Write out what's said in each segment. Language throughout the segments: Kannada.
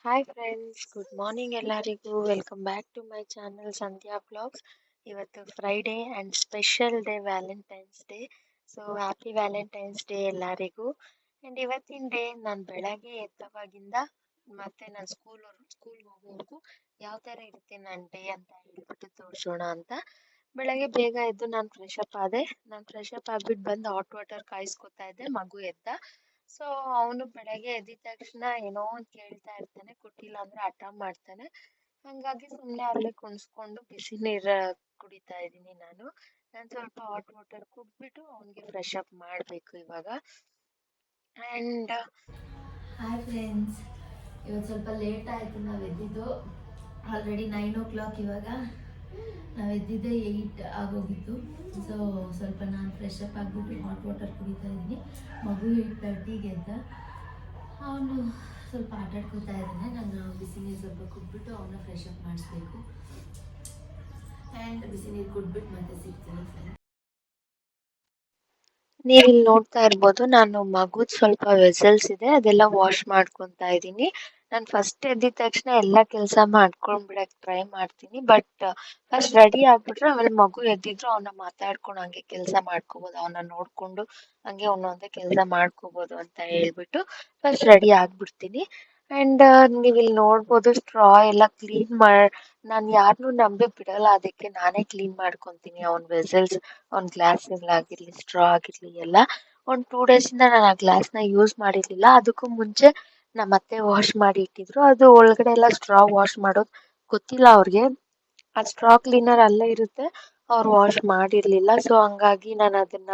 ಹಾಯ್ ಫ್ರೆಂಡ್ಸ್, ಗುಡ್ ಮಾರ್ನಿಂಗ್ ಎಲ್ಲರಿಗೂ. Welcome back to my channel Sandhya blogs. ಇವತ್ತು Friday and special day Valentine's day. So happy Valentine's day ಎಲ್ಲರಿಗೂ. ಆ್ಯಂಡ್ ಇವತ್ತಿನ ಡೇ ನಾನು ಬೆಳಗ್ಗೆ ಎದ್ದವಾಗಿಂದ ಮತ್ತೆ ನಾನು ಸ್ಕೂಲ್ಗೆ ಹೋಗೋವರೆಗೂ ಯಾವ ಥರ ಇರುತ್ತೆ ನನ್ನ ಡೇ ಅಂತ ಹೇಳ್ಬಿಟ್ಟು ತೋರಿಸೋಣ ಅಂತ. ಬೆಳಗ್ಗೆ ಬೇಗ ಎದ್ದು ನಾನು ಫ್ರೆಶ್ ಅಪ್ ಆದೆ. ನಾನು ಫ್ರೆಶ್ ಅಪ್ ಆಗ್ಬಿಟ್ಟು ಬಂದು ಹಾಟ್ ವಾಟರ್ ಕಾಯಿಸ್ಕೊತಾ ಇದ್ದೆ. ಮಗು ಎದ್ದ. ಸೊ ಅವನು ಬೆಳಗ್ಗೆ ಎದ್ದಿದ ತಕ್ಷಣ ಏನೋ ಒಂದ್ ಕೇಳ್ತಾ ಇರ್ತಾನೆ, ಕೊಟ್ಟಿಲ್ಲ ಅಂದ್ರೆ ಹಠ ಮಾಡ್ತಾನೆ. ಹಂಗಾಗಿ ಸುಮ್ನೆ ಅಲ್ಲೇ ಕುಣಿಸ್ಕೊಂಡು ಬಿಸಿ ನೀರ್ ಕುಡಿತಾ ಇದ್ದೀನಿ ನಾನು. ಸ್ವಲ್ಪ ಹಾಟ್ ವಾಟರ್ ಕುಡ್ಬಿಟ್ಟು ಅವನಿಗೆ ಫ್ರೆಶ್ ಅಪ್ ಮಾಡ್ಬೇಕು ಇವಾಗ. ಅಂಡ್ ಹಾಯ್ ಫ್ರೆಂಡ್ಸ್, ಇವತ್ತು ಸ್ವಲ್ಪ ಲೇಟ್ ಆಯಿತು ನಾವು ಎದ್ದಿದ್ದು. Already 9 o'clock. ಇವಾಗ ನಾವು ಎದ್ದಿದ್ದೆ 8 ಆಗೋಗಿತ್ತು. ಸೊ ಸ್ವಲ್ಪ ನಾನು ಫ್ರೆಶ್ ಅಪ್ ಆಗಿಬಿಟ್ಟು ಹಾಟ್ ವಾಟರ್ ಕುಡಿತಾ ಇದ್ದೀನಿ. ಮಗು 8:30ಗೆ ಎದ್ದ. ಅವನು ಸ್ವಲ್ಪ ಆಟಾಡ್ಕೊತಾ ಇದ್ದಾನೆ. ನಾನು ಬಿಸಿ ನೀರು ಸ್ವಲ್ಪ ಕುಡ್ಬಿಟ್ಟು ಅವನ್ನ ಫ್ರೆಶ್ ಅಪ್ ಮಾಡಿಸ್ಬೇಕು. ಆ್ಯಂಡ್ ಬಿಸಿ ನೀರು ಕುಡ್ಬಿಟ್ಟು ಮತ್ತೆ ಸಿಗ್ತೀನಿ ಫ್ರೆಂಡ್ಸ್. ನೀವ್ ಇಲ್ಲಿ ನೋಡ್ತಾ ಇರ್ಬೋದು, ನಾನು ಮಗುದ್ ಸ್ವಲ್ಪ ವೆಸಲ್ಸ್ ಇದೆ, ಅದೆಲ್ಲ ವಾಶ್ ಮಾಡ್ಕೊಂತಾ ಇದ್ದೀನಿ. ನಾನು ಫಸ್ಟ್ ಎದ್ದಿದ ತಕ್ಷಣ ಎಲ್ಲಾ ಕೆಲಸ ಮಾಡ್ಕೊಂಡ್ಬಿಡಕ್ ಟ್ರೈ ಮಾಡ್ತೀನಿ. ಬಟ್ ಫಸ್ಟ್ ರೆಡಿ ಆಗ್ಬಿಟ್ರೆ ಆಮೇಲೆ ಮಗು ಎದ್ದಿದ್ರು ಅವನ್ನ ಮಾತಾಡ್ಕೊಂಡು ಹಂಗೆ ಕೆಲಸ ಮಾಡ್ಕೋಬಹುದು, ಅವನ್ನ ನೋಡ್ಕೊಂಡು ಹಂಗೆ ಒಂದೊಂದೇ ಕೆಲಸ ಮಾಡ್ಕೋಬಹುದು ಅಂತ ಹೇಳ್ಬಿಟ್ಟು ಫಸ್ಟ್ ರೆಡಿ ಆಗ್ಬಿಡ್ತೀನಿ. ಅಂಡ್ ನೀವ್ ಇಲ್ಲಿ ನೋಡ್ಬೋದು, ಸ್ಟ್ರಾ ಎಲ್ಲ ಕ್ಲೀನ್ ನಾನ್ ಯಾರನ್ನೂ ನಂಬಿ ಬಿಡಲ್ಲ, ಅದಕ್ಕೆ ನಾನೇ ಕ್ಲೀನ್ ಮಾಡ್ಕೊಂತೀನಿ. ಅವ್ನ್ ವೆಸಲ್ಸ್, ಅವ್ನ್ ಗ್ಲಾಸ್ಗಳಾಗಿರ್ಲಿ, ಸ್ಟ್ರಾ ಆಗಿರ್ಲಿ ಎಲ್ಲ. ಒಂದ್ 2 days ಇಂದ ನಾನು ಆ ಗ್ಲಾಸ್ ನ ಯೂಸ್ ಮಾಡಿರ್ಲಿಲ್ಲ. ಅದಕ್ಕೂ ಮುಂಚೆ ನಮ್ಮ ಅತ್ತೆ ವಾಶ್ ಮಾಡಿ ಇಟ್ಟಿದ್ರು. ಅದು ಒಳಗಡೆ ಎಲ್ಲ ಸ್ಟ್ರಾ ವಾಶ್ ಮಾಡೋದು ಗೊತ್ತಿಲ್ಲ ಅವ್ರಿಗೆ. ಆ ಸ್ಟ್ರಾ ಕ್ಲೀನರ್ ಅಲ್ಲೇ ಇರುತ್ತೆ, ಅವ್ರು ವಾಶ್ ಮಾಡಿರ್ಲಿಲ್ಲ. ಸೊ ಹಂಗಾಗಿ ನಾನು ಅದನ್ನ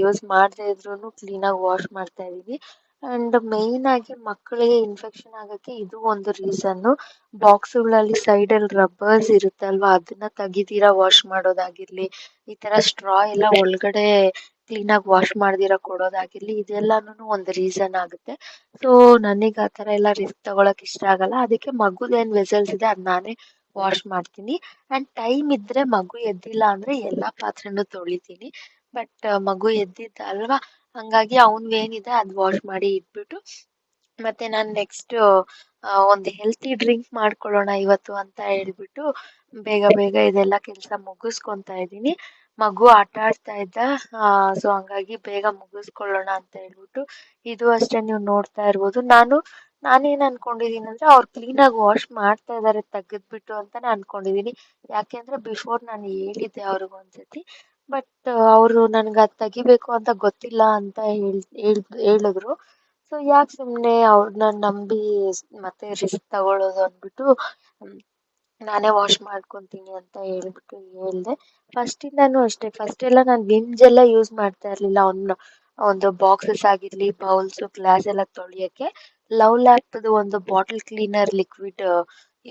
ಯೂಸ್ ಮಾಡದೇ ಇದ್ರೂನು ಕ್ಲೀನ್ ಆಗಿ ವಾಶ್ ಮಾಡ್ತಾ ಇದೀನಿ. ಅಂಡ್ ಮೇನ್ ಆಗಿ ಮಕ್ಕಳಿಗೆ ಇನ್ಫೆಕ್ಷನ್ ಆಗಕ್ಕೆ ಇದು ಒಂದು ರೀಸನ್. ಬಾಕ್ಸ್ಗಳಲ್ಲಿ ಸೈಡ್ ಅಲ್ಲಿ ರಬ್ಬರ್ಸ್ ಇರುತ್ತಲ್ವಾ, ಅದನ್ನ ತೆಗಿದಿರಾ ವಾಶ್ ಮಾಡೋದಾಗಿರ್ಲಿ, ಈ ತರ ಸ್ಟ್ರಾ ಎಲ್ಲ ಒಳಗಡೆ ಕ್ಲೀನ್ ಆಗಿ ವಾಶ್ ಮಾಡ್ದಿರಾ ಕೊಡೋದಾಗಿರ್ಲಿ, ಇದೆಲ್ಲಾನು ಒಂದು ರೀಸನ್ ಆಗುತ್ತೆ. ಸೊ ನನಗ್ ಆ ತರ ಎಲ್ಲ ರಿಸ್ಕ್ ತಗೊಳಕ್ ಇಷ್ಟ ಆಗಲ್ಲ. ಅದಕ್ಕೆ ಮಗುದೇನ್ ವೆಸಲ್ಸ್ ಇದೆ ಅದ್ ನಾನೇ ವಾಶ್ ಮಾಡ್ತೀನಿ. ಅಂಡ್ ಟೈಮ್ ಇದ್ರೆ ಮಗು ಎದ್ದಿಲ್ಲ ಅಂದ್ರೆ ಎಲ್ಲಾ ಪಾತ್ರೆನೂ ತೊಳಿತೀನಿ. ಬಟ್ ಮಗು ಎದ್ದಿದ್ದ ಅಲ್ವಾ, ಹಂಗಾಗಿ ಏನಿದೆ ಅದ್ ವಾಶ್ ಮಾಡಿ ಇಟ್ಬಿಟ್ಟು ಮತ್ತೆ ನಾನ್ ನೆಕ್ಸ್ಟ್ ಒಂದು ಹೆಲ್ತಿ ಡ್ರಿಂಕ್ ಮಾಡ್ಕೊಳ್ಳೋಣ ಇವತ್ತು ಅಂತ ಹೇಳ್ಬಿಟ್ಟು ಬೇಗ ಬೇಗ ಇದೆಲ್ಲ ಕೆಲಸ ಮುಗಿಸ್ಕೊಂತಾ ಇದ್ದೀನಿ. ಮಗು ಆಟ ಆಡ್ತಾ ಇದ್ದ. ಸೊ ಹಂಗಾಗಿ ಬೇಗ ಮುಗಿಸ್ಕೊಳ್ಳೋಣ ಅಂತ ಹೇಳ್ಬಿಟ್ಟು ಇದು ಅಷ್ಟೇ. ನೀವು ನೋಡ್ತಾ ಇರ್ಬೋದು, ನಾನೇನ್ ಅನ್ಕೊಂಡಿದೀನಿ ಅಂದ್ರೆ ಅವ್ರು ಕ್ಲೀನ್ ಆಗಿ ವಾಶ್ ಮಾಡ್ತಾ ಇದಾರೆ ತೆಗೆದ್ಬಿಟ್ಟು ಅಂತಾನೆ ಅನ್ಕೊಂಡಿದೀನಿ. ಯಾಕೆಂದ್ರೆ ಬಿಫೋರ್ ನಾನು ಹೇಳಿದ್ದೆ ಅವ್ರಿಗೆ ಒಂದ್ಸತಿ. ಬಟ್ ಅವರು ನನ್ಗೆ ಅದ್ ತೆಗಿಬೇಕು ಅಂತ ಗೊತ್ತಿಲ್ಲ ಅಂತ ಹೇಳಿದ್ರು. ಸೊ ಯಾಕೆ ಸುಮ್ನೆ ಅವ್ರನ್ನ ನಂಬಿ ಮತ್ತೆ ರಿಸ್ಕ್ ತಗೊಳ್ಳೋದು ಅಂದ್ಬಿಟ್ಟು ನಾನೇ ವಾಶ್ ಮಾಡ್ಕೊಂತೀನಿ ಅಂತ ಹೇಳ್ಬಿಟ್ಟು ಹೇಳ್ದೆ. ಫಸ್ಟ್ ಇಂದಾನು ಅಷ್ಟೇ, ಫಸ್ಟ್ ಎಲ್ಲ ನಾನು ವಿಮ್ ಜೆಲ್ಲ ಯೂಸ್ ಮಾಡ್ತಾ ಇರ್ಲಿಲ್ಲ. ಒಂದು ಬಾಕ್ಸಸ್ ಆಗಿರ್ಲಿ, ಬೌಲ್ಸ್, ಗ್ಲಾಸ್ ಎಲ್ಲ ತೊಳಿಯಕ್ಕೆ ಲವ್ ಲ್ಯಾಕ್ದು ಒಂದು ಬಾಟಲ್ ಕ್ಲೀನರ್ ಲಿಕ್ವಿಡ್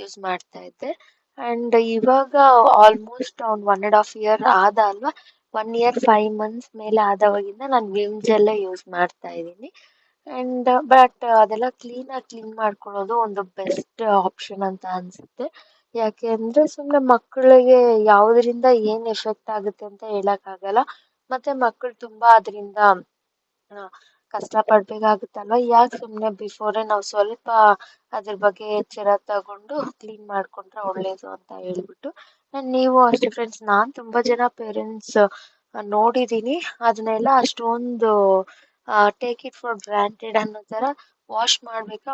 ಯೂಸ್ ಮಾಡ್ತಾ ಇದ್ದೆ. ಅಂಡ್ ಇವಾಗ ಆಲ್ಮೋಸ್ಟ್ 1.5 year ಆದ ಅಲ್ವಾ, 1 year 5 months ಮೇಲೆ ಆದವಾಗಿಂದ ನಾನು ವಿಮ್ ಜೆಲ್ಲೇ ಯೂಸ್ ಮಾಡ್ತಾ ಇದ್ದೀನಿ. ಅಂಡ್ ಬಟ್ ಅದೆಲ್ಲ ಕ್ಲೀನ್ ಮಾಡ್ಕೊಳ್ಳೋದು ಒಂದು ಬೆಸ್ಟ್ ಆಪ್ಷನ್ ಅಂತ ಅನ್ಸುತ್ತೆ. ಯಾಕೆ ಅಂದ್ರೆ ಸುಮ್ನೆ ಮಕ್ಕಳಿಗೆ ಯಾವ್ದ್ರಿಂದ ಏನ್ ಎಫೆಕ್ಟ್ ಆಗುತ್ತೆ ಅಂತ ಹೇಳಕ್ ಆಗಲ್ಲ. ಮತ್ತೆ ಮಕ್ಕಳು ತುಂಬಾ ಅದರಿಂದ ಕಷ್ಟ ಪಡ್ಬೇಕಾಗುತ್ತಲ್ವಾ. ಯಾಕೆ ಸುಮ್ನೆ ಬಿಫೋರೆ ನಾವು ಸ್ವಲ್ಪ ಅದ್ರ ಬಗ್ಗೆ ಎಚ್ಚರ ತಗೊಂಡು ಕ್ಲೀನ್ ಮಾಡ್ಕೊಂಡ್ರೆ ಒಳ್ಳೇದು ಅಂತ ಹೇಳ್ಬಿಟ್ಟು ನೀವು ಅಷ್ಟೇ ಫ್ರೆಂಡ್ಸ್. ನಾನ್ ತುಂಬಾ ಜನ ಪೇರೆಂಟ್ಸ್ ನೋಡಿದೀನಿ, ಅದನ್ನೆಲ್ಲ ಅಷ್ಟೊಂದು ಟೇಕ್ ಇಟ್ ಫಾರ್ ಗ್ರಾಂಟೆಡ್ ಅನ್ನೋ ತರ ವಾಶ್ ಮಾಡ್ಬೇಕು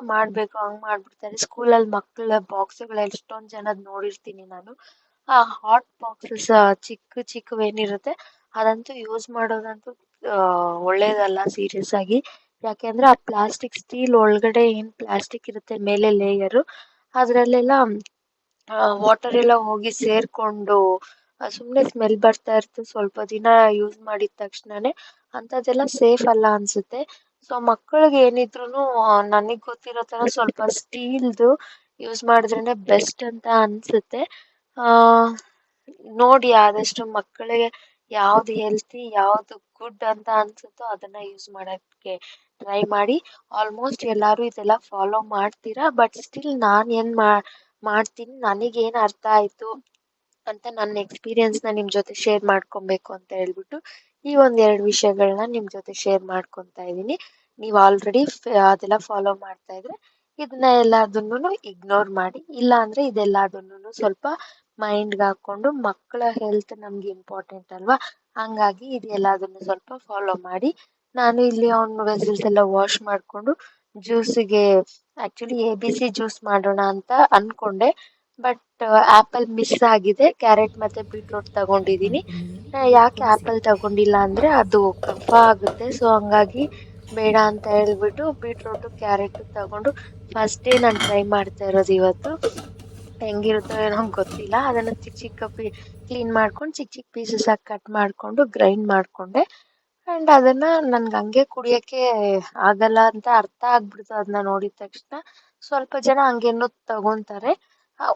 ಹಂಗ್ ಮಾಡ್ಬಿಡ್ತಾರೆ. ಸ್ಕೂಲಲ್ಲಿ ಮಕ್ಕಳ ಬಾಕ್ಸ್ಗಳು ಎಷ್ಟೊಂದ್ ಜನದ್ ನೋಡಿರ್ತೀನಿ ನಾನು. ಆ ಹಾಟ್ ಬಾಕ್ಸಸ್ ಚಿಕ್ಕವೇನಿರುತ್ತೆ ಅದಂತೂ ಯೂಸ್ ಮಾಡೋದಂತೂ ಒಳ್ಳೇದಲ್ಲ ಸೀರಿಯಸ್ ಆಗಿ. ಯಾಕೆಂದ್ರೆ ಆ ಪ್ಲಾಸ್ಟಿಕ್ ಸ್ಟೀಲ್ ಒಳಗಡೆ ಏನ್ ಪ್ಲಾಸ್ಟಿಕ್ ಇರುತ್ತೆ ಮೇಲೆ ಲೇಯರ್, ಅದ್ರಲ್ಲೆಲ್ಲ ವಾಟರ್ ಎಲ್ಲ ಹೋಗಿ ಸೇರ್ಕೊಂಡು ಸುಮ್ನೆ ಸ್ಮೆಲ್ ಬರ್ತಾ ಇರುತ್ತೆ. ಸ್ವಲ್ಪ ದಿನ ಯೂಸ್ ಮಾಡಿದ ತಕ್ಷಣನೇ ಅಂತದೆಲ್ಲ ಸೇಫ್ ಅಲ್ಲ ಅನ್ಸುತ್ತೆ. ಸೊ ಮಕ್ಕಳಿಗೆ ಏನಿದ್ರು ನನಗ್ ಗೊತ್ತಿರೋ ತರ ಸ್ವಲ್ಪ ಸ್ಟೀಲ್ದು ಯೂಸ್ ಮಾಡಿದ್ರೇನೆ ಬೆಸ್ಟ್ ಅಂತ ಅನ್ಸುತ್ತೆ. ಆ ನೋಡಿ ಆದಷ್ಟು ಮಕ್ಕಳಿಗೆ ಯಾವ್ದು ಹೆಲ್ತಿ, ಯಾವ್ದು ಗುಡ್ ಅಂತ ಅನ್ಸುತ್ತೋ ಅದನ್ನ ಯೂಸ್ ಮಾಡಕ್ಕೆ ಟ್ರೈ ಮಾಡಿ. ಆಲ್ಮೋಸ್ಟ್ ಎಲ್ಲಾರು ಇದೆಲ್ಲ ಫಾಲೋ ಮಾಡ್ತೀರಾ. ಬಟ್ ಸ್ಟಿಲ್ ನಾನ್ ಏನ್ ಮಾಡ್ತೀನಿ, ನನಗೇನ್ ಅರ್ಥ ಆಯ್ತು ಅಂತ ನನ್ನ ಎಕ್ಸ್ಪೀರಿಯನ್ಸ್ ನ ನಿಮ್ ಜೊತೆ ಶೇರ್ ಮಾಡ್ಕೊಬೇಕು ಅಂತ ಹೇಳ್ಬಿಟ್ಟು ಈ 1-2 ವಿಷಯಗಳನ್ನ ನಿಮ್ ಜೊತೆ ಶೇರ್ ಮಾಡ್ಕೊಂತಾ ಇದೀನಿ. ನೀವ್ ಆಲ್ರೆಡಿ ಅದೆಲ್ಲ ಫಾಲೋ ಮಾಡ್ತಾ ಇದ್ರೆ ಇದನ್ನ ಎಲ್ಲದನ್ನು ಇಗ್ನೋರ್ ಮಾಡಿ, ಇಲ್ಲ ಅಂದ್ರೆ ಇದೆಲ್ಲದನ್ನು ಸ್ವಲ್ಪ ಮೈಂಡ್ಗೆ ಹಾಕೊಂಡು ಮಕ್ಕಳ ಹೆಲ್ತ್ ನಮ್ಗೆ ಇಂಪಾರ್ಟೆಂಟ್ ಅಲ್ವಾ, ಹಂಗಾಗಿ ಇದೆಲ್ಲದನ್ನು ಸ್ವಲ್ಪ ಫಾಲೋ ಮಾಡಿ. ನಾನು ಇಲ್ಲಿ ಅವ್ನ ವೆಸಲ್ಸ್ ಎಲ್ಲ ವಾಶ್ ಮಾಡ್ಕೊಂಡು ಜ್ಯೂಸಿಗೆ ಆಕ್ಚುಲಿ ABC ಜ್ಯೂಸ್ ಮಾಡೋಣ ಅಂತ ಅನ್ಕೊಂಡೆ, ಬಟ್ ಆಪಲ್ ಮಿಸ್ ಆಗಿದೆ. ಕ್ಯಾರೆಟ್ ಮತ್ತೆ ಬೀಟ್ರೋಟ್ ತಗೊಂಡಿದೀನಿ. ಯಾಕೆ ಆಪಲ್ ತಗೊಂಡಿಲ್ಲ ಅಂದ್ರೆ ಅದು ಕಫ ಆಗುತ್ತೆ, ಸೊ ಹಂಗಾಗಿ ಬೇಡ ಅಂತ ಹೇಳ್ಬಿಟ್ಟು ಬೀಟ್ರೋಟು ಕ್ಯಾರೆಟ್ ತಗೊಂಡು ಫಸ್ಟ್ ಡೇ ನಾನು ಟ್ರೈ ಮಾಡ್ತಾ ಇರೋದು ಇವತ್ತು. ಹೆಂಗಿರುತ್ತೋ ಏನೋ ಗೊತ್ತಿಲ್ಲ. ಅದನ್ನ ಚಿಕ್ಕ ಚಿಕ್ಕ ಕ್ಲೀನ್ ಮಾಡ್ಕೊಂಡು ಚಿಕ್ಕ ಚಿಕ್ಕ ಪೀಸಸ್ ಆಗಿ ಕಟ್ ಮಾಡ್ಕೊಂಡು ಗ್ರೈಂಡ್ ಮಾಡ್ಕೊಂಡೆ. ಅಂಡ್ ಅದನ್ನ ನನ್ಗೆ ಹಂಗೆ ಕುಡಿಯಕ್ಕೆ ಆಗಲ್ಲ ಅಂತ ಅರ್ಥ ಆಗ್ಬಿಡ್ತು ಅದನ್ನ ನೋಡಿದ ತಕ್ಷಣ. ಸ್ವಲ್ಪ ಜನ ಹಂಗೇನೋ ತಗೊಂತಾರೆ,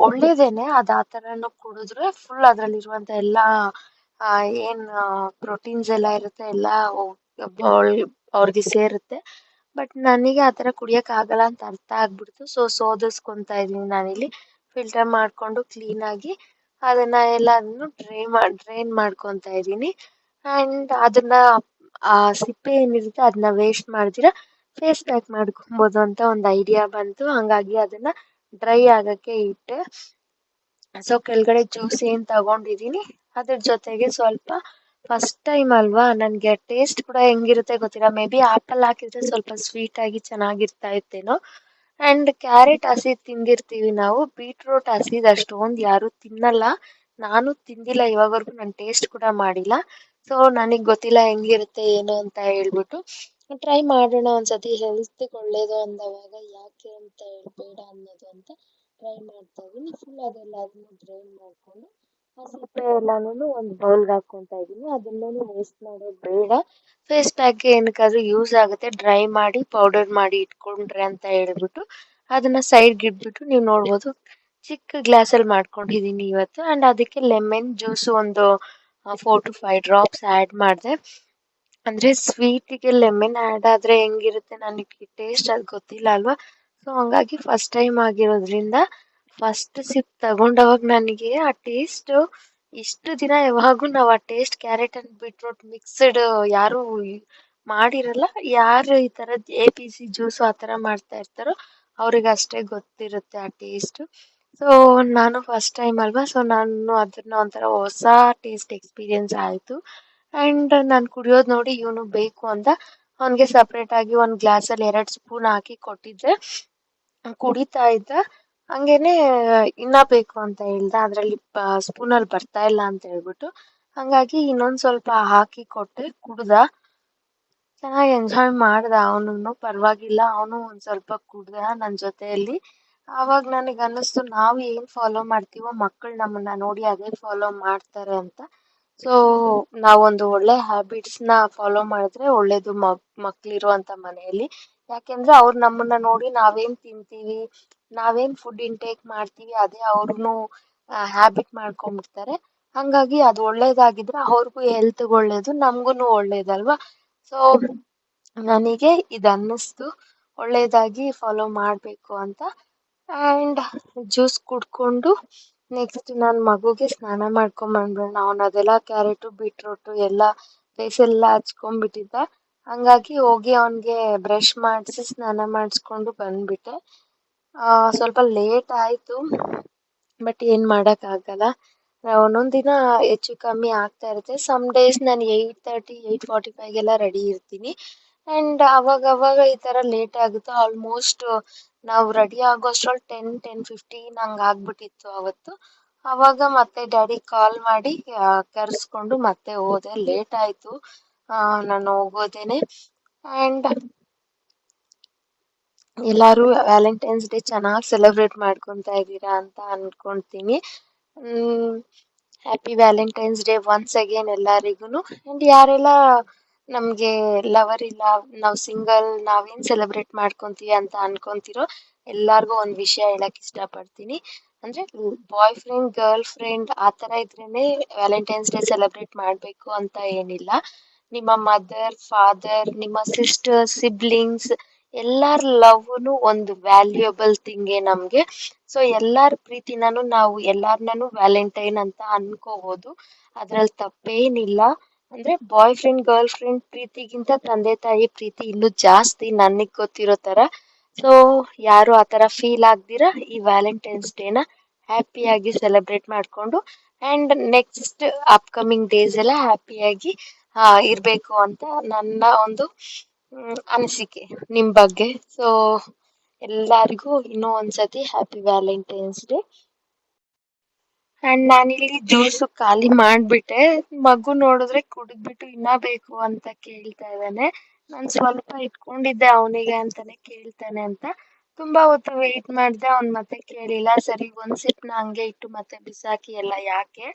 ಒಳ್ಳೇದೇನೆ ಅದ್ ಆ ಥರನೂ ಕುಡಿದ್ರೆ ಫುಲ್ ಅದ್ರಲ್ಲಿರುವಂತ ಎಲ್ಲಾ ಏನ್ ಪ್ರೋಟೀನ್ಸ್ ಎಲ್ಲ ಇರುತ್ತೆ ಎಲ್ಲ ಅವ್ರಿಗೆ ಸೇರುತ್ತೆ. ಬಟ್ ನನಗೆ ಆತರ ಕುಡಿಯಕ್ ಆಗಲ್ಲ ಅಂತ ಅರ್ಥ ಆಗ್ಬಿಡ್ತು. ಸೊ ಸೋದಿಸ್ಕೊಂತಾ ಇದೀನಿ ನಾನಿಲ್ಲಿ. ಫಿಲ್ಟರ್ ಮಾಡ್ಕೊಂಡು ಕ್ಲೀನ್ ಆಗಿ ಅದನ್ನ ಎಲ್ಲಾನು ಡ್ರೈನ್ ಮಾಡ್ಕೊಂತಾ ಇದೀನಿ. ಅಂಡ್ ಅದನ್ನ ಆ ಸಿಪ್ಪೆ ಏನಿರುತ್ತೆ ಅದನ್ನ ವೇಸ್ಟ್ ಮಾಡ್ದಿರ ಫೇಸ್ ಪ್ಯಾಕ್ ಮಾಡ್ಕೊಬೋದು ಅಂತ ಒಂದು ಐಡಿಯಾ ಬಂತು. ಹಂಗಾಗಿ ಅದನ್ನ ಡ್ರೈ ಆಗಕ್ಕೆ ಇಟ್ಟೆ. ಸೊ ಕೆಳಗಡೆ ಜ್ಯೂಸ್ ಏನ್ ತಗೊಂಡಿದೀನಿ ಅದ್ರ ಜೊತೆಗೆ ಸ್ವಲ್ಪ ಫಸ್ಟ್ ಟೈಮ್ ಅಲ್ವಾ, ನನ್ಗೆ ಟೇಸ್ಟ್ ಕೂಡ ಹೆಂಗಿರುತ್ತೆ ಗೊತ್ತಿಲ್ಲ. ಮೇ ಬಿ ಆಪಲ್ ಹಾಕಿದ್ರೆ ಸ್ವಲ್ಪ ಸ್ವೀಟ್ ಆಗಿ ಚೆನ್ನಾಗಿರ್ತಾ ಇತ್ತೇನೋ. ಅಂಡ್ ಕ್ಯಾರೆಟ್ ಹಸಿ ತಿಂದಿರ್ತೀವಿ ನಾವು, ಬೀಟ್ರೂಟ್ ಹಸಿದ್ ಅಷ್ಟೊಂದ್ ಯಾರು ತಿನ್ನಲ್ಲ. ನಾನು ತಿಂದಿಲ್ಲ ಇವಾಗವರೆಗೂ, ನಾನು ಟೇಸ್ಟ್ ಕೂಡ ಮಾಡಿಲ್ಲ. ಸೊ ನನಗ್ ಗೊತ್ತಿಲ್ಲ ಹೆಂಗಿರುತ್ತೆ ಏನು ಅಂತ ಹೇಳ್ಬಿಟ್ಟು ಟ್ರೈ ಮಾಡೋಣ ಒಂದ್ಸತಿ. ಹೆಲ್ತ್ ಒಳ್ಳೇದು ಅಂದವಾಗ ಯಾಕೆ ಅಂತ ಬೇಡ ಅನ್ನೋದು ಅಂತ ಟ್ರೈ ಮಾಡ್ತಾ ಇದೀನಿ. ಫುಲ್ ಅದೆಲ್ಲದನ್ನು ಡ್ರೈನ್ ಮಾಡ್ಕೊಂಡು ಆ ಸಿಪ್ಪೆ ಎಲ್ಲಾನು ಒಂದು ಬೌಲ್ಗೆ ಹಾಕೊಂತ ಇದೀನಿ. ಅದನ್ನೂ ವೇಸ್ಟ್ ಮಾಡೋದು ಬೇಡ. ಫೇಸ್ ಪ್ಯಾಕ್ ಏನಕ್ಕಾದ್ರೂ ಯೂಸ್ ಆಗುತ್ತೆ, ಡ್ರೈ ಮಾಡಿ ಪೌಡರ್ ಮಾಡಿ ಇಟ್ಕೊಂಡ್ರೆ ಅಂತ ಹೇಳ್ಬಿಟ್ಟು ಅದನ್ನ ಸೈಡ್ಗೆ ಇಟ್ಬಿಟ್ಟು ನೀವು ನೋಡ್ಬೋದು ಚಿಕ್ಕ ಗ್ಲಾಸಲ್ಲಿ ಮಾಡ್ಕೊಂಡಿದೀನಿ ಇವತ್ತು. ಅಂಡ್ ಅದಕ್ಕೆ ಲೆಮನ್ ಜ್ಯೂಸ್ ಒಂದು 4 to 5 ಡ್ರಾಪ್ಸ್ ಆಡ್ ಮಾಡಿದೆ. ಅಂದ್ರೆ ಸ್ವೀಟಿಗೆ ಲೆಮನ್ ಆಡ್ ಆದ್ರೆ ಹೆಂಗಿರುತ್ತೆ ನನಗೆ ಟೇಸ್ಟ್ ಅದು ಗೊತ್ತಿಲ್ಲ ಅಲ್ವಾ. ಸೊ ಹಂಗಾಗಿ ಫಸ್ಟ್ ಟೈಮ್ ಆಗಿರೋದ್ರಿಂದ ಫಸ್ಟ್ ಸಿಪ್ ತಗೊಂಡವಾಗ ನನಗೆ ಆ ಟೇಸ್ಟ್, ಇಷ್ಟು ದಿನ ಯಾವಾಗೂ ನಾವು ಆ taste carrot and beetroot mixed ಯಾರು ಮಾಡಿರಲ್ಲ. ಯಾರು ಈ ತರದ್ ABC ಜ್ಯೂಸ್ ಆ ತರ ಮಾಡ್ತಾ ಇರ್ತಾರೋ ಅವ್ರಿಗೆ ಅಷ್ಟೇ ಗೊತ್ತಿರುತ್ತೆ ಆ ಟೇಸ್ಟ್. ಸೊ ನಾನು ಫಸ್ಟ್ ಟೈಮ್ ಅಲ್ವಾ, ಸೊ ನಾನು ಅದನ್ನ ಒಂಥರ ಹೊಸ ಟೇಸ್ಟ್ ಎಕ್ಸ್ಪೀರಿಯನ್ಸ್ ಆಯ್ತು. ಅಂಡ್ ನಾನು ಕುಡಿಯೋದ್ ನೋಡಿ ಇವನು ಬೇಕು ಅಂತ ಅವನ್ಗೆ ಸಪ್ರೇಟ್ ಆಗಿ ಒಂದ್ ಗ್ಲಾಸಲ್ಲಿ 2 ಸ್ಪೂನ್ ಹಾಕಿ ಕೊಟ್ಟಿದ್ದೆ. ಕುಡಿತಾ ಇದ್ದ. ಹಂಗೇನೆ ಇನ್ನ ಬೇಕು ಅಂತ ಹೇಳ್ದ, ಅದ್ರಲ್ಲಿ ಸ್ಪೂನಲ್ಲಿ ಬರ್ತಾ ಇಲ್ಲ ಅಂತ ಹೇಳ್ಬಿಟ್ಟು. ಹಂಗಾಗಿ ಇನ್ನೊಂದ್ ಸ್ವಲ್ಪ ಹಾಕಿ ಕೊಟ್ಟೆ, ಕುಡ್ದ. ಚೆನ್ನಾಗಿ ಎಂಜಾಯ್ ಮಾಡ್ದ ಅವನು, ಪರವಾಗಿಲ್ಲ. ಅವನು ಒಂದ್ ಸ್ವಲ್ಪ ಕುಡ್ದ ನನ್ ಜೊತೆಯಲ್ಲಿ. ಆವಾಗ ನನಗೆ ಅನ್ನಿಸ್ತು ನಾವು ಏನ್ ಫಾಲೋ ಮಾಡ್ತೀವೋ ಮಕ್ಕಳು ನಮ್ಮನ್ನ ನೋಡಿ ಅದೇ ಫಾಲೋ ಮಾಡ್ತಾರೆ ಅಂತ. ಸೊ ನಾವೊಂದು ಒಳ್ಳೆ ಹ್ಯಾಬಿಟ್ಸ್ ನ ಫಾಲೋ ಮಾಡಿದ್ರೆ ಒಳ್ಳೇದು ಮಕ್ಳಿರುವಂತ ಮನೆಯಲ್ಲಿ. ಯಾಕೆಂದ್ರೆ ಅವ್ರು ನಮ್ಮನ್ನ ನೋಡಿ ನಾವೇನ್ ತಿಂತೀವಿ, ನಾವೇನ್ ಫುಡ್ ಇಂಟೇಕ್ ಮಾಡ್ತೀವಿ ಅದೇ ಅವ್ರುನು ಹ್ಯಾಬಿಟ್ ಮಾಡ್ಕೊಂಡ್ಬಿಡ್ತಾರೆ. ಹಂಗಾಗಿ ಅದು ಒಳ್ಳೇದಾಗಿದ್ರೆ ಅವ್ರಿಗೂ ಹೆಲ್ತ್ ಒಳ್ಳೇದು, ನಮ್ಗೂನು ಒಳ್ಳೇದಲ್ವಾ. ಸೊ ನನಗೆ ಇದು ಅನ್ನಿಸ್ತು ಒಳ್ಳೇದಾಗಿ ಫಾಲೋ ಮಾಡ್ಬೇಕು ಅಂತ. ಅಂಡ್ ಜ್ಯೂಸ್ ಕುಡ್ಕೊಂಡು ನೆಕ್ಸ್ಟ್ ನಾನ್ ಮಗುಗೆ ಸ್ನಾನ ಮಾಡ್ಕೊಂಡ್ ಬಂದ್ಬಿಡೋಣ. ಅವ್ನು ಅದೆಲ್ಲ ಕ್ಯಾರೆಟು ಬೀಟ್ರೂಟು ಎಲ್ಲ ಫೇಸ್ ಎಲ್ಲ ಹಚ್ಕೊಂಡ್ಬಿಟ್ಟಿದ್ದ. ಹಂಗಾಗಿ ಹೋಗಿ ಅವನ್ಗೆ ಬ್ರಷ್ ಮಾಡಿಸಿ ಸ್ನಾನ ಮಾಡಿಸ್ಕೊಂಡು ಬಂದ್ಬಿಟ್ಟೆ. ಸ್ವಲ್ಪ ಲೇಟ್ ಆಯ್ತು, ಬಟ್ ಏನ್ ಮಾಡಕ್ ಆಗಲ್ಲ. ಒಂದೊಂದ್ ದಿನ ಹೆಚ್ಚು ಕಮ್ಮಿ ಆಗ್ತಾ ಇರುತ್ತೆ. ಸಮ್ ಡೇಸ್ ನಾನು 8:30 8:45 ರೆಡಿ ಇರ್ತೀನಿ. ಅಂಡ್ ಅವಾಗ ಈ ತರ ಲೇಟ್ ಆಗುತ್ತೆ. ಆಲ್ಮೋಸ್ಟ್ ನಾವು ರೆಡಿ ಆಗೋಷ್ಟ್ರಲ್ಲಿ 10-10:15 ಹಂಗ ಆಗ್ಬಿಟ್ಟಿತ್ತು ಅವತ್ತು. ಅವಾಗ ಮತ್ತೆ ಡ್ಯಾಡಿ ಕಾಲ್ ಮಾಡಿ ಕರ್ಸ್ಕೊಂಡು ಮತ್ತೆ ಹೋದೆ. ಲೇಟ್ ಆಯ್ತು ನಾನು ಹೋಗೋದೇನೆ. ಅಂಡ್ ಎಲ್ಲಾರು ವ್ಯಾಲೆಂಟೈನ್ಸ್ ಡೇ ಚೆನ್ನಾಗಿ ಸೆಲೆಬ್ರೇಟ್ ಮಾಡ್ಕೊಂತಾ ಇದ್ದೀರಾ ಅಂತ ಅನ್ಕೊಂತೀನಿ. Happy Valentine's day once again ಎಲ್ಲರಿಗೂನು. ಅಂಡ್ ಯಾರೆಲ್ಲ ನಮ್ಗೆ ಲವರ್ ಇಲ್ಲ, ನಾವ್ ಸಿಂಗಲ್, ನಾವೇನ್ ಸೆಲೆಬ್ರೇಟ್ ಮಾಡ್ಕೊಂತೀವಿ ಅಂತ ಅನ್ಕೊಂತಿರೋ ಎಲ್ಲಾರ್ಗು ಒಂದ್ ವಿಷಯ ಹೇಳಕ್ ಇಷ್ಟಪಡ್ತೀನಿ. ಅಂದ್ರೆ ಬಾಯ್ ಫ್ರೆಂಡ್ ಗರ್ಲ್ ಫ್ರೆಂಡ್ ಆತರ ಇದ್ರೇನೆ ವ್ಯಾಲೆಂಟೈನ್ಸ್ ಡೇ ಸೆಲೆಬ್ರೇಟ್ ಮಾಡ್ಬೇಕು ಅಂತ ಏನಿಲ್ಲ. ನಿಮ್ಮ ಮದರ್ ಫಾದರ್, ನಿಮ್ಮ ಸಿಸ್ಟರ್ ಸಿಬ್ಲಿಂಗ್ಸ್ ಎಲ್ಲಾರ್ ಲವ್ನು ಒಂದು ವ್ಯಾಲ್ಯೂಯಬಲ್ ಥಿಂಗೇ ನಮ್ಗೆ. ಸೊ ಎಲ್ಲಾರ್ ಪ್ರೀತಿನೂ ನಾವು ಎಲ್ಲಾರ್ನೂ ವ್ಯಾಲೆಂಟೈನ್ ಅಂತ ಅನ್ಕೋಬಹುದು, ಅದ್ರಲ್ಲಿ ತಪ್ಪೇನಿಲ್ಲ. ಅಂದ್ರೆ ಬಾಯ್ ಫ್ರೆಂಡ್ ಗರ್ಲ್ ಫ್ರೆಂಡ್ ಪ್ರೀತಿಗಿಂತ ತಂದೆ ತಾಯಿ ಪ್ರೀತಿ ಇನ್ನೂ ಜಾಸ್ತಿ ನನಗ್ ಗೊತ್ತಿರೋ ತರ. ಸೊ ಯಾರು ಆ ಥರ ಫೀಲ್ ಆಗ್ದಿರ ಈ ವ್ಯಾಲೆಂಟೈನ್ಸ್ ಡೇನ ಹ್ಯಾಪಿಯಾಗಿ ಸೆಲೆಬ್ರೇಟ್ ಮಾಡಿಕೊಂಡು ಆ್ಯಂಡ್ ನೆಕ್ಸ್ಟ್ ಅಪ್ಕಮಿಂಗ್ ಡೇಸ್ ಎಲ್ಲ ಹ್ಯಾಪಿಯಾಗಿ ಇರಬೇಕು ಅಂತ ನನ್ನ ಒಂದು ಅನಿಸಿಕೆ ನಿಮ್ಮ ಬಗ್ಗೆ. ಸೊ ಎಲ್ಲರಿಗೂ ಇನ್ನೂ ಒಂದ್ಸತಿ ಹ್ಯಾಪಿ ವ್ಯಾಲೆಂಟೈನ್ಸ್ ಡೇ. ಅಂಡ್ ನಾನಿಲ್ಲಿ ಜ್ಯೂಸು ಖಾಲಿ ಮಾಡ್ಬಿಟ್ಟೆ. ಮಗು ನೋಡಿದ್ರೆ ಕುಡಿದ್ಬಿಟ್ಟು ಇನ್ನ ಬೇಕು ಅಂತ ಕೇಳ್ತಾ ಇದ್ದಾನೆ. ನಾನು ಸ್ವಲ್ಪ ಇಟ್ಕೊಂಡಿದ್ದೆ ಅವನಿಗೆ ಅಂತಾನೆ ಕೇಳ್ತಾನೆ ಅಂತ. ತುಂಬಾ ಹೊತ್ತು ವೆಯ್ಟ್ ಮಾಡಿದೆ, ಅವ್ನ್ ಮತ್ತೆ ಕೇಳಿಲ್ಲ. ಸರಿ ಒಂದ್ ಸಿಪ್ನ ಹಂಗೆ ಇಟ್ಟು ಮತ್ತೆ ಬಿಸಾಕಿ ಎಲ್ಲ ಯಾಕೆ,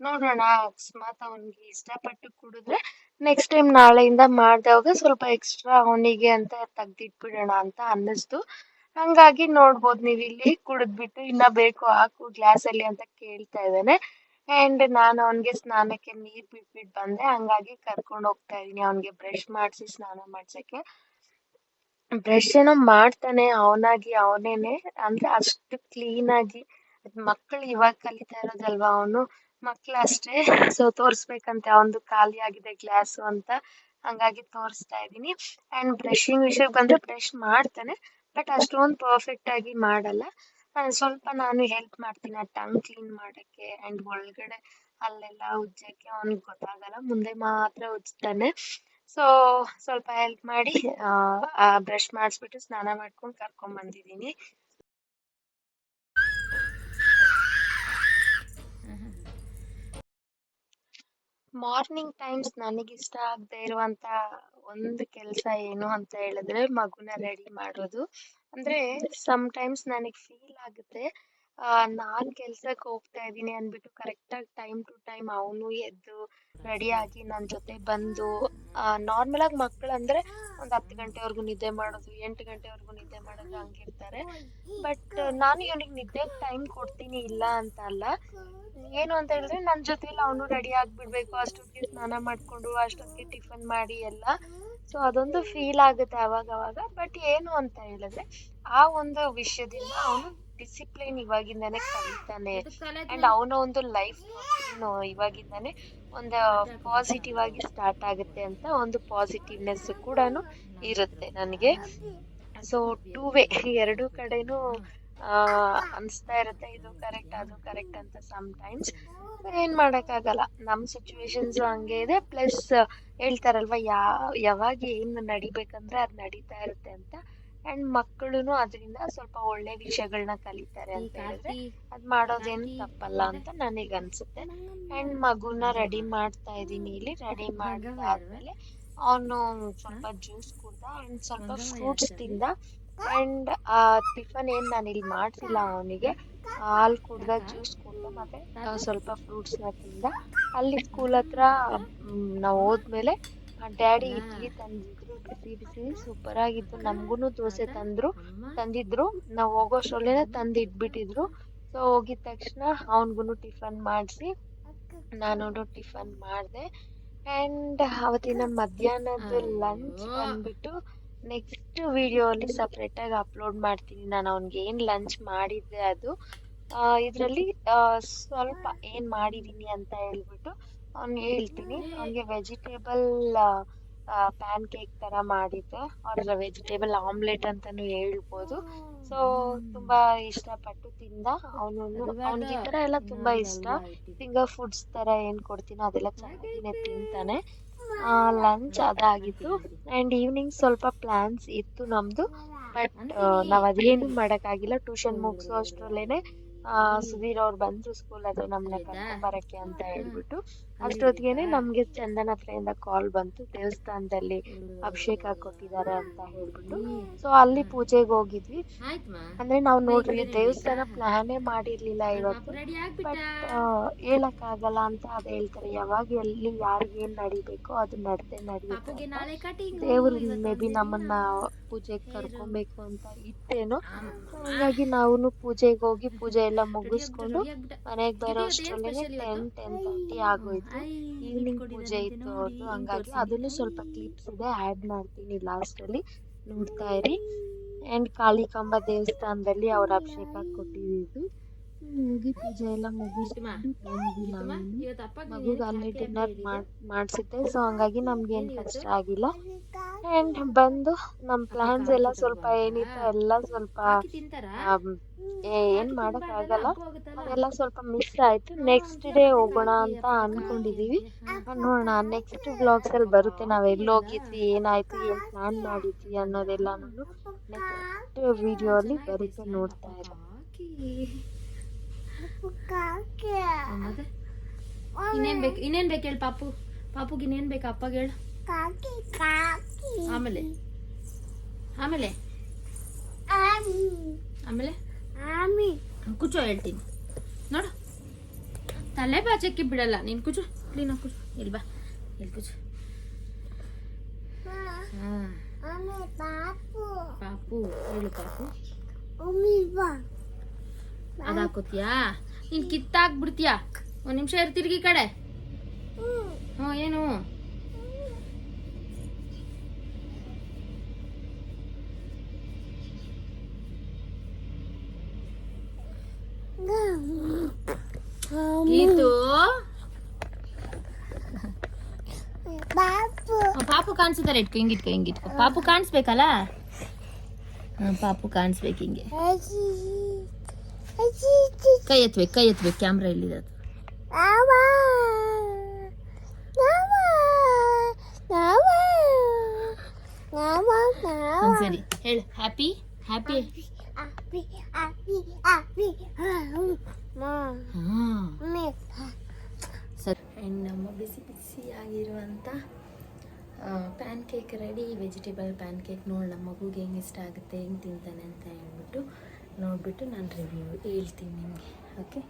ನೋಡೋಣ ಅಕಸ್ಮಾತ್ ಅವನಿಗೆ ಇಷ್ಟಪಟ್ಟು ಕುಡಿದ್ರೆ ನೆಕ್ಸ್ಟ್ ಟೈಮ್ ನಾಳೆಯಿಂದ ಮಾಡ್ದವಾಗ ಸ್ವಲ್ಪ ಎಕ್ಸ್ಟ್ರಾ ಅವನಿಗೆ ಅಂತ ತೆಗ್ದಿಟ್ಬಿಡೋಣ ಅಂತ ಅನ್ನಿಸ್ತು. ಹಂಗಾಗಿ ನೋಡ್ಬೋದು ನೀವಿಲ್ಲಿ ಕುಡಿದ್ಬಿಟ್ಟು ಇನ್ನ ಬೇಕು ಹಾಕು ಗ್ಲಾಸಲ್ಲಿ ಅಂತ ಕೇಳ್ತಾ ಇದ್ದಾನೆ. ಅಂಡ್ ನಾನು ಅವನಿಗೆ ಸ್ನಾನಕ್ಕೆ ನೀರ್ ಬಿಟ್ಬಿಟ್ಟು ಬಂದೆ, ಹಂಗಾಗಿ ಕರ್ಕೊಂಡು ಹೋಗ್ತಾ ಇದೀನಿ ಅವನಿಗೆ ಬ್ರಷ್ ಮಾಡಿಸಿ ಸ್ನಾನ ಮಾಡ್ಸಕ್ಕೆ. ಬ್ರಷ್ ಏನೋ ಮಾಡ್ತಾನೆ ಅವನಾಗಿ ಅವನೇನೆ, ಅಂದ್ರೆ ಅಷ್ಟು ಕ್ಲೀನ್ ಆಗಿ. ಮಕ್ಕಳು ಇವಾಗ ಕಲಿತಾ ಇರೋದಲ್ವಾ, ಅವನು ಮಕ್ಳು ಅಷ್ಟೇ. ಸೊ ತೋರ್ಸ್ಬೇಕಂತೆ ಅವನ್ದು ಖಾಲಿ ಆಗಿದೆ ಗ್ಲಾಸು ಅಂತ, ಹಂಗಾಗಿ ತೋರಿಸ್ತಾ ಇದೀನಿ. ಅಂಡ್ ಬ್ರಷಿಂಗ್ ವಿಷಯಕ್ಕೆ ಬಂದ್ರೆ ಬ್ರಷ್ ಮಾಡ್ತಾನೆ, ಬಟ್ ಅಷ್ಟೊಂದು ಪರ್ಫೆಕ್ಟ್ ಆಗಿ ಮಾಡಲ್ಲ. ಸ್ವಲ್ಪ ನಾನು ಹೆಲ್ಪ್ ಮಾಡ್ತೀನಿ ಆ ಟಂಗ್ ಕ್ಲೀನ್ ಮಾಡಕ್ಕೆ ಅಂಡ್ ಒಳಗಡೆ ಅಲ್ಲೆಲ್ಲ ಉಜ್ಜಕ್ಕೆ ಅವ್ನಿಗೆ ಗೊತ್ತಾಗಲ್ಲ, ಮುಂದೆ ಮಾತ್ರ ಉಜ್ತಾನೆ. ಸೊ ಸ್ವಲ್ಪ ಹೆಲ್ಪ್ ಮಾಡಿ ಬ್ರಷ್ ಮಾಡಿಸ್ಬಿಟ್ಟು ಸ್ನಾನ ಮಾಡ್ಕೊಂಡು ಕರ್ಕೊಂಡ್ ಬಂದಿದ್ದೀನಿ. ಮಾರ್ನಿಂಗ್ ಟೈಮ್ಸ್ ನನಗಿಷ್ಟ ಆಗದೆ ಇರುವಂತ ಒಂದು ಕೆಲಸ ಏನು ಅಂತ ಹೇಳಿದ್ರೆ ಮಗುನ ರೆಡಿ ಮಾಡೋದು. ಅಂದ್ರೆ ಸಮ್ ಟೈಮ್ಸ್ ನನಗೆ ಫೀಲ್ ಆಗುತ್ತೆ, ನಾನ್ ಕೆಲ್ಸಕ್ಕೆ ಹೋಗ್ತಾ ಇದ್ದೀನಿ ಅಂದ್ಬಿಟ್ಟು ಕರೆಕ್ಟಾಗಿ ಟೈಮ್ ಟು ಟೈಮ್ ಅವನು ಎದ್ದು ರೆಡಿ ಆಗಿ ನನ್ನ ಜೊತೆ ಬಂದು. ನಾರ್ಮಲ್ ಆಗಿ ಮಕ್ಕಳು ಅಂದ್ರೆ ಒಂದ್ 10 ಗಂಟೆವರೆಗೂ ನಿದ್ದೆ ಮಾಡೋದು, 8 ಗಂಟೆವರೆಗೂ ನಿದ್ದೆ ಮಾಡೋದು ಹಂಗಿರ್ತಾರೆ. ಬಟ್ ನಾನು ಇವನಿಗೆ ನಿದ್ದೆಗೆ ಟೈಮ್ ಕೊಡ್ತೀನಿ ಇಲ್ಲ ಅಂತ ಅಲ್ಲ. ಏನು ಅಂತ ಹೇಳಿದ್ರೆ ನನ್ನ ಜೊತೆಲಿ ಅವನು ರೆಡಿ ಆಗ್ಬಿಡ್ಬೇಕು, ಅಷ್ಟೊತ್ತಿಗೆ ಸ್ನಾನ ಮಾಡ್ಕೊಂಡು ಅಷ್ಟೊತ್ತಿಗೆ ಟಿಫನ್ ಮಾಡಿ ಎಲ್ಲ. ಸೊ ಅದೊಂದು ಫೀಲ್ ಆಗುತ್ತೆ ಅವಾಗ. ಬಟ್ ಏನು ಅಂತ ಹೇಳಿದ್ರೆ ಆ ಒಂದು ವಿಷಯದಿಂದ ಅವನು ಡಿಸಿಪ್ಲಿನ್ ಇವಾಗಿಂದಾನೆ ಕಲಿತಾನೆ. ಅಂಡ್ ಅವನ ಒಂದು ಲೈಫ್ ಇವಾಗಿಂದಾನೆ ಒಂದು ಪಾಸಿಟಿವ್ ಆಗಿ ಸ್ಟಾರ್ಟ್ ಆಗುತ್ತೆ ಅಂತ ಒಂದು ಪಾಸಿಟಿವ್ನೆಸ್ ಕೂಡ ಇರುತ್ತೆ ನನಗೆ. ಸೊ ಟೂ ವೇ ಎರಡೂ ಕಡೆನೂ ಅನ್ಸ್ತಾ ಇರುತ್ತೆ, ಇದು ಕರೆಕ್ಟ್ ಅದು ಕರೆಕ್ಟ್ ಅಂತ. ಸಮ್ ಟೈಮ್ಸ್ ಏನ್ ಮಾಡಕ್ಕಾಗಲ್ಲ, ನಮ್ ಸಿಚುವೇಶನ್ಸ್ ಹಂಗೆ ಇದೆ. ಪ್ಲಸ್ ಹೇಳ್ತಾರಲ್ವಾ, ಯಾವಾಗ ಏನ್ ನಡಿಬೇಕಂದ್ರೆ ಅದ್ ನಡೀತಾ ಇರುತ್ತೆ ಅಂತ. ಅಂಡ್ ಮಕ್ಕಳುನು ಅದರಿಂದ ಸ್ವಲ್ಪ ಒಳ್ಳೆ ವಿಷಯಗಳನ್ನ ಕಲಿತಾರೆ ಅಂತ ಹೇಳಿದ್ರೆ ಅದ್ ಮಾಡೋದೇನು ತಪ್ಪಲ್ಲ ಅಂತ ನನಗ್ ಅನ್ಸುತ್ತೆ. ಅಂಡ್ ಮಗುನ ರೆಡಿ ಮಾಡ್ತಾ ಇದೀನಿ, ಇಲ್ಲಿ ರೆಡಿ ಮಾಡಿದಾದ್ಮೇಲೆ ಅವನು ಸ್ವಲ್ಪ ಜ್ಯೂಸ್ ಕುಡ್ದ ಅಂಡ್ ಸ್ವಲ್ಪ ಫ್ರೂಟ್ಸ್ ತಿಂದ. ಅಂಡ್ ಟಿಫನ್ ಏನ್ ನಾನು ಇಲ್ಲಿ ಮಾಡ್ಸಿಲ್ಲ ಅವನಿಗೆ, ಹಾಲ್ ಕುಡ್ದ ಜ್ಯೂಸ್ ಕುಡ್ದ ಮತ್ತೆ ಸ್ವಲ್ಪ ಫ್ರೂಟ್ಸ್ ನ ತಿಂದ. ಅಲ್ಲಿ ಸ್ಕೂಲ್ ಹತ್ರ ನಾವ್ ಹೋದ್ಮೇಲೆ ಡ್ಯಾಡಿ ಇಡ್ಲಿ ತಂದಿದ್ರು, ಬಿಸಿ ಬಿಸಿ ಸೂಪರ್ ಆಗಿತ್ತು. ನಮ್ಗುನು ದೋಸೆ ತಂದಿದ್ರು, ನಾವ್ ಹೋಗೋಷ್ಟ್ರಲ್ಲೇನೆ ತಂದು ಇಟ್ಬಿಟ್ಟಿದ್ರು. ಸೊ ಹೋಗಿದ ತಕ್ಷಣ ಅವನ್ಗುನು ಟಿಫನ್ ಮಾಡಿಸಿ ನಾನು ಟಿಫನ್ ಮಾಡಿದೆ. ಅಂಡ್ ಅವತ್ತಿನ ಮಧ್ಯಾಹ್ನದ ಲಂಚ್ ಬಂದ್ಬಿಟ್ಟು ನೆಕ್ಸ್ಟ್ ವಿಡಿಯೋ ಅಲ್ಲಿ ಸಪ್ರೇಟ್ ಆಗಿ ಅಪ್ಲೋಡ್ ಮಾಡ್ತೀನಿ ನಾನು ಅವ್ನಿಗೆ ಏನ್ ಲಂಚ್ ಮಾಡಿದ್ದೆ ಅದು. ಇದ್ರಲ್ಲಿ ಸ್ವಲ್ಪ ಏನ್ ಮಾಡಿದೀನಿ ಅಂತ ಹೇಳ್ಬಿಟ್ಟು ಅವ್ನಿಗೆ ಹೇಳ್ತೀನಿ. ಅವ್ನಿಗೆ ವೆಜಿಟೇಬಲ್ ಪ್ಯಾನ್ ಕೇಕ್ ತರ ಮಾಡಿದ್ದೆ, ಅವ್ರ ವೆಜಿಟೇಬಲ್ ಆಮ್ಲೆಟ್ ಅಂತಾನು ಹೇಳ್ಬೋದು. ಸೊ ತುಂಬಾ ಇಷ್ಟಪಟ್ಟು ತಿಂದ ಅವನು. ಅವ್ನಿಗೆ ಈ ತರ ಎಲ್ಲ ತುಂಬಾ ಇಷ್ಟ. ಫಿಂಗರ್ ಫುಡ್ಸ್ ತರ ಏನ್ ಕೊಡ್ತೀನೋ ಅದೆಲ್ಲ ಚೆನ್ನಾಗಿನೇ ತಿಂತಾನೆ. ಲಂಚ್ ಅದಾಗಿತ್ತು. ಅಂಡ್ ಈವ್ನಿಂಗ್ ಸ್ವಲ್ಪ ಪ್ಲಾನ್ಸ್ ಇತ್ತು ನಮ್ದು, ಬಟ್ ನಾವ್ ಅದೇನು ಮಾಡಕ್ಕಾಗಿಲ್ಲ. ಟ್ಯೂಷನ್ ಮುಗಿಸೋ ಅಷ್ಟ್ರಲ್ಲೇನೆ ಸುಧೀರ್ ಅವ್ರು ಬಂದ್ರು ಸ್ಕೂಲ್ ಹತ್ರ ನಮ್ನ ಕರ್ಕೊಂಡ್ ಬರಕ್ಕೆ ಅಂತ ಹೇಳ್ಬಿಟ್ಟು. ಅಷ್ಟೊತ್ತಿಗೆನೆ ನಮ್ಗೆ ಚಂದನ್ ಹತ್ರದಿಂದ ಕಾಲ್ ಬಂತು, ದೇವಸ್ಥಾನದಲ್ಲಿ ಅಭಿಷೇಕ ಕೊಟ್ಟಿದ್ದಾರೆ ಅಂತ ಹೇಳ್ಬಿಟ್ಟು. ಸೊ ಅಲ್ಲಿ ಪೂಜೆಗೆ ಹೋಗಿದ್ವಿ. ಅಂದ್ರೆ ನಾವ್ ನೋಡ್ರಿ ದೇವಸ್ಥಾನ ಪ್ಲಾನೇ ಮಾಡಿರ್ಲಿಲ್ಲ ಇವತ್ತು, ಬಟ್ ಹೇಳಕ್ ಆಗಲ್ಲ ಅಂತ ಅದ್ ಹೇಳ್ತಾರೆ. ಯಾವಾಗ ಎಲ್ಲಿ ಯಾರಿಗ್ ಏನ್ ನಡಿಬೇಕೋ ಅದು ನಡೆಯುತ್ತೆ. ದೇವ್ರು ಮೇ ಬಿ ನಮ್ಮನ್ನ ಪೂಜೆಗೆ ಕರ್ಕೊಬೇಕು ಅಂತ ಇತ್ತೇನೋ. ಹಂಗಾಗಿ ನಾವು ಪೂಜೆಗೆ ಹೋಗಿ ಪೂಜೆ ಎಲ್ಲ ಮುಗಿಸ್ಕೊಂಡು ಮನೆಗ್ ಬರೋ ಅಷ್ಟ್ರಲ್ಲೇನೆ 10:30 ಆಗೋಯ್ತು. ಈವ್ನಿಂಗ್ ಪೂಜೆ ಇತ್ತು ಅವ್ರದ್ದು, ಹಂಗಾಗಿ ಅದನ್ನು ಸ್ವಲ್ಪ ಕ್ಲಿಪ್ಸ್ ಇದೆ ಆಡ್ ಮಾಡ್ತೀನಿ ಲಾಸ್ಟ್ ಅಲ್ಲಿ, ನೋಡ್ತಾ ಇರಿ. ಅಂಡ್ ಕಾಳಿಕಾಂಬ ದೇವಸ್ಥಾನದಲ್ಲಿ ಅವ್ರ ಅಭಿಷೇಕ ಕೊಟ್ಟಿದ್ದು ಹೋಗಿ ಪೂಜೆ ಎಲ್ಲ ಮುಗಿಸ್ಕೊಂಡು ಬಂದ್ವಿ. ನಾನು ಮಗುಗೆ ಅಲ್ಲೇ ಡಿನ್ನರ್ ಮಾಡ್ಸಿದ್ದೆ, ಸೊ ಹಂಗಾಗಿ ನಮ್ಗೇನ್ ಕಷ್ಟ ಆಗಿಲ್ಲ. ಆ್ಯಂಡ್ ಬಂದು ನಮ್ಮ ಪ್ಲ್ಯಾನ್ಸ್ ಎಲ್ಲ ಸ್ವಲ್ಪ ಏನಿತ್ತು ಎಲ್ಲ ಸ್ವಲ್ಪ ಏನು ಮಾಡೋಕ್ಕಾಗಲ್ಲ, ಅದೆಲ್ಲ ಸ್ವಲ್ಪ ಮಿಸ್ ಆಯಿತು. ನೆಕ್ಸ್ಟ್ ಡೇ ಹೋಗೋಣ ಅಂತ ಅಂದ್ಕೊಂಡಿದ್ದೀವಿ. ನೋಡೋಣ ನೆಕ್ಸ್ಟ್ ವ್ಲಾಗ್ಸಲ್ಲಿ ಬರುತ್ತೆ ನಾವು ಎಲ್ಲಿ ಹೋಗಿದ್ವಿ, ಏನಾಯಿತು, ಏನು ಪ್ಲ್ಯಾನ್ ಮಾಡಿದ್ವಿ ಅನ್ನೋದೆಲ್ಲನೂ ನೆಕ್ಸ್ಟ್ ವಿಡಿಯೋಲಿ ಬರುತ್ತೆ, ನೋಡ್ತಾ ಇರೋ. ಇನ್ನೇನು ಬೇಕು ಹೇಳಿ ಪಾಪು? ಪಾಪುಗೆ ಇನ್ನೇನು ಬೇಕು ಅಪ್ಪಗೆ ಹೇಳು. ಆಮೇಲೆ ಆಮೇಲೆ ಆಮೇಲೆ ಕುಚೋ ಹೇಳ್ತೀನಿ ನೋಡು. ತಲೆ ಬಾಚಕ್ಕೆ ಬಿಡಲ್ಲ ನೀನು. ಕುಚು ಕ್ಲೀನಾಗಿ ಕುಚು. ಇಲ್ಲಿ ಬಾ, ಇಲ್ಲಿ ಕುಚು. ಪಾಪು ಹೇಳು ಪಾಪು. ಅದಾಕೋತಿಯಾ ನೀನು? ಕಿತ್ತಾಕ್ಬಿಡ್ತೀಯಾ? ಒಂದು ನಿಮಿಷ ಇರ್ತಿರ್ಗಿ ಈ ಕಡೆ. ಹ್ಞೂ ಏನು? ಗೀತು ಪಾಪು ಕಾಣಿಸಿದಾರೆ. ಇಟ್ಕೊ, ಹಿಂಗಿಟ್ಕೊ, ಹಿಂಗಿಟ್ಕೊ. ಪಾಪು ಕಾಣಿಸ್ಬೇಕಲ್ಲ. ಪಾಪು ಕಾಣಿಸ್ಬೇಕು ಹಿಂಗೆ. ಕೈ ಎತ್ಬೇಕು, ಕೈ ಎತ್ಬೇಕು. ಕ್ಯಾಮ್ರಾ ಎಲ್ಲಿದೆ ಅದು? ಸರಿ ಹೇಳು. Happy happy. ಸರಿ, ನಮ್ಮ ಬಿಸಿ ಬಿಸಿಯಾಗಿರುವಂಥ pancake ready. Vegetable pancake. ನೋಡಿ ನಮ್ಮ ಮಗುಗೆ ಹೆಂಗೆ ಇಷ್ಟ ಆಗುತ್ತೆ, ಹೆಂಗೆ ತಿಂತಾನೆ ಅಂತ ಹೇಳ್ಬಿಟ್ಟು ನೋಡಿಬಿಟ್ಟು ನಾನು ರಿವ್ಯೂ ಹೇಳ್ತೀನಿ ನಿಮಗೆ. ಓಕೆ,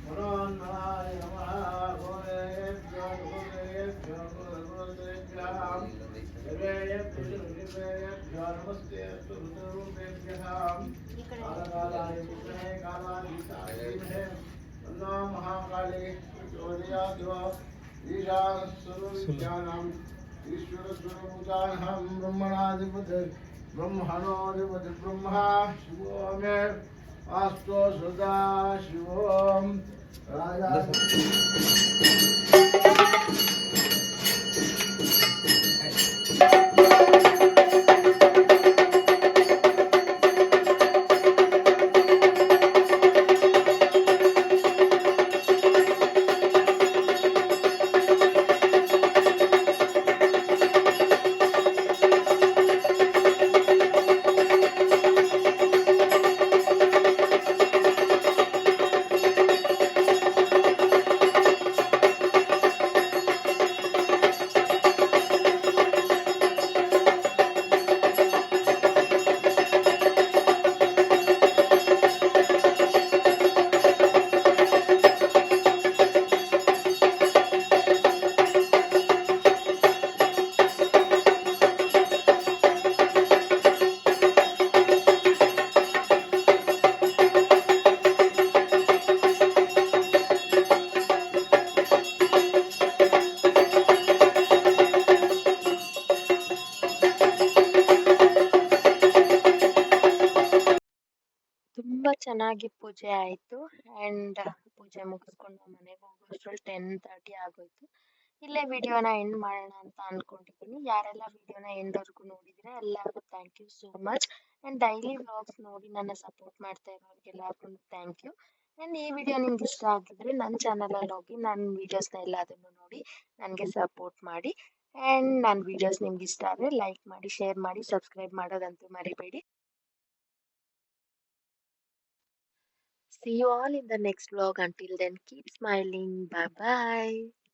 मनोन्मनाय नमः गोरेभ्यो गोरेभ्यो गोरेभ्यः देवेभ्यो नमस्ते अस्तु रुद्ररूपेभ्यः कालकालाय विद्महे कालातीताय धीमहि तन्नो महाकाली प्रचोदयात् ईशानस्वरूपविद्यानाम् ईश्वरस्वरूपभूतानां ब्रह्मणाधिपति ब्रह्मणोऽधिपति ब्रह्मा शिवो मे आस्तो सदा शिवोऽहं राजा ತುಂಬಾ ಚೆನ್ನಾಗಿ ಪೂಜೆ ಆಯ್ತು ಅಂಡ್ ಪೂಜೆ ಮುಗಿಸ್ಕೊಂಡು ಮನೆಗೆ ಹೋಗೋಷ್ಟ್ರಲ್ಲಿ 10:30 ಆಗೋಯ್ತು. ಇಲ್ಲೇ ವಿಡಿಯೋನ ಎಂಡ್ ಮಾಡೋಣ ಅಂತ ಅನ್ಕೊಂಡಿದ್ದೀನಿ. ಯಾರೆಲ್ಲ ವಿಡಿಯೋನ ಎಂಡ್ವರೆಗೂ ನೋಡಿದ್ರೆ ಎಲ್ಲರಿಗೂ thank you so much. And daily vlogs ನೋಡಿ ನನ್ನ ಸಪೋರ್ಟ್ ಮಾಡ್ತಾ ಇರೋರಿಗೆಲ್ಲರಿಗೂ ಥ್ಯಾಂಕ್ ಯು. ಅಂಡ್ ಈ ವಿಡಿಯೋ ನಿಮ್ಗೆ ಇಷ್ಟ ಆಗಿದ್ರೆ ನನ್ನ ಚಾನಲಲ್ಲಿ ಹೋಗಿ ನನ್ನ ವಿಡಿಯೋಸ್ನ ಎಲ್ಲದನ್ನು ನೋಡಿ ನನಗೆ ಸಪೋರ್ಟ್ ಮಾಡಿ. ಅಂಡ್ ನನ್ನ ವಿಡಿಯೋಸ್ ನಿಮ್ಗೆ ಇಷ್ಟ ಆದರೆ ಲೈಕ್ ಮಾಡಿ, ಶೇರ್ ಮಾಡಿ, ಸಬ್ಸ್ಕ್ರೈಬ್ ಮಾಡೋದಂತೂ ಮರಿಬೇಡಿ. See you all in the next vlog. Until then, keep smiling. Bye bye.